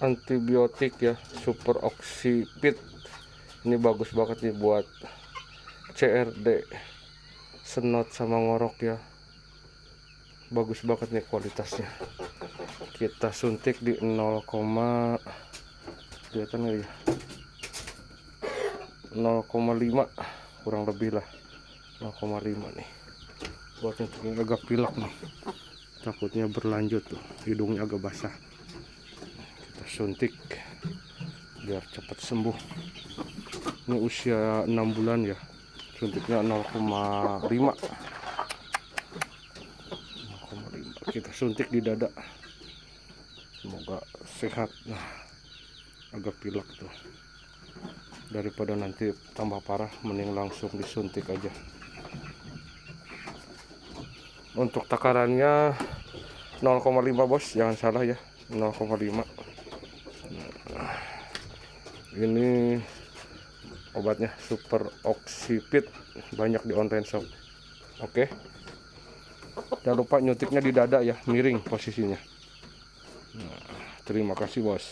antibiotik ya, super oxipit. Ini bagus banget nih buat CRD, senot sama ngorok ya. Bagus banget nih kualitasnya. Kita suntik di 0, kelihatan nggak ya, 0,5 kurang lebih lah, 0,5 nih. Buat yang agak pilek nih, takutnya berlanjut tuh, hidungnya agak basah. Kita suntik biar cepat sembuh. Ini usia 6 bulan ya, suntiknya 0,5. Kita suntik di dada, semoga sehat. Nah, agak pilek tuh, daripada nanti tambah parah, mending langsung disuntik aja. Untuk takarannya 0,5 bos, jangan salah ya, 0,5. Ini obatnya super oxipit, banyak di online shop. Oke, jangan lupa nyutiknya di dada ya, miring posisinya. Nah, terima kasih bos.